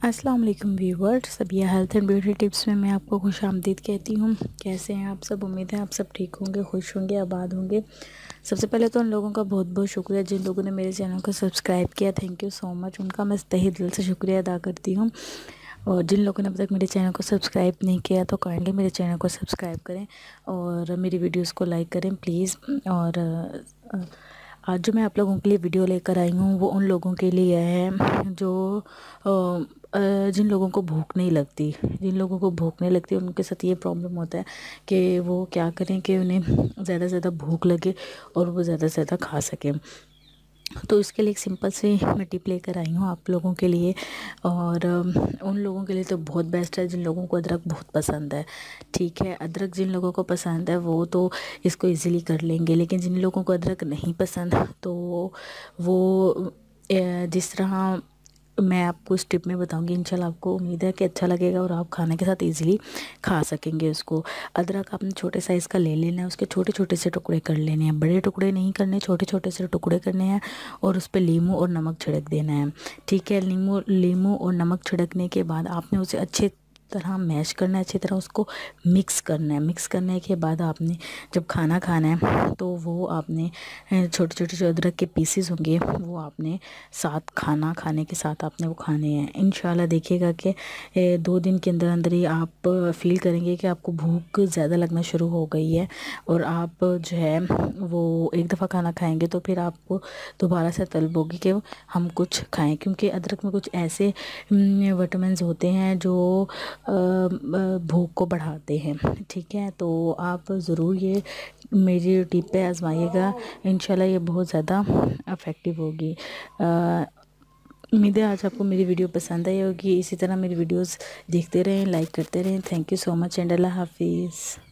अस्सलाम वालेकुम viewers, Sabiya health and beauty tips में मैं आपको खुशामदीद कहती हूँ। कैसे हैं आप सब? उम्मीद है आप सब ठीक होंगे, खुश होंगे, आबाद होंगे। सबसे पहले तो उन लोगों का बहुत बहुत शुक्रिया जिन लोगों ने मेरे चैनल को सब्सक्राइब किया। थैंक यू सो मच, उनका मैं तहे दिल से शुक्रिया अदा करती हूँ। और जिन लोगों ने अब तक मेरे चैनल को सब्सक्राइब नहीं किया तो काइंडली मेरे चैनल को सब्सक्राइब करें और मेरी वीडियोज़ को लाइक करें प्लीज़। और आज जो मैं आप लोगों के लिए वीडियो लेकर आई हूँ वो उन लोगों के लिए है जो जिन लोगों को भूख नहीं लगती। उनके साथ ये प्रॉब्लम होता है कि वो क्या करें कि उन्हें ज़्यादा से ज़्यादा भूख लगे और वो ज़्यादा से ज़्यादा खा सकें। तो इसके लिए एक सिंपल सी मैं टिप लेकर आई हूँ आप लोगों के लिए। और उन लोगों के लिए तो बहुत बेस्ट है जिन लोगों को अदरक बहुत पसंद है। ठीक है, अदरक जिन लोगों को पसंद है वो तो इसको इजीली कर लेंगे, लेकिन जिन लोगों को अदरक नहीं पसंद तो वो जिस तरह मैं आपको इस टिप में बताऊंगी, इंशाल्लाह आपको उम्मीद है कि अच्छा लगेगा और आप खाने के साथ इजीली खा सकेंगे उसको। अदरक आपने छोटे साइज़ का ले लेना है, उसके छोटे छोटे से टुकड़े कर लेने हैं, बड़े टुकड़े नहीं करने, छोटे छोटे से टुकड़े करने हैं और उस पर नींबू और नमक छिड़क देना है। ठीक है, नींबू और नमक छिड़कने के बाद आपने उसे अच्छे तरह मैश करना है, अच्छी तरह उसको मिक्स करना है। मिक्स करने के बाद आपने जब खाना खाना है तो वो आपने छोटे छोटे जो अदरक के पीसेस होंगे वो आपने साथ खाना खाने के साथ आपने वो खाने हैं। इंशाल्लाह देखिएगा कि 2 दिन के अंदर अंदर ही आप फील करेंगे कि आपको भूख ज़्यादा लगना शुरू हो गई है और आप जो है वो एक दफ़ा खाना खाएंगे तो फिर आपको दोबारा से तलब होगी कि हम कुछ खाएं, क्योंकि अदरक में कुछ ऐसे विटामिन्स होते हैं जो भूख को बढ़ाते हैं। ठीक है, तो आप ज़रूर ये मेरी टिप पे आजमाइएगा, इंशाल्लाह ये बहुत ज़्यादा इफ़ेक्टिव होगी। उम्मीद है आज आपको मेरी वीडियो पसंद आई होगी। इसी तरह मेरी वीडियोस देखते रहें, लाइक करते रहें। Thank you so much and अल्लाह हाफिज़।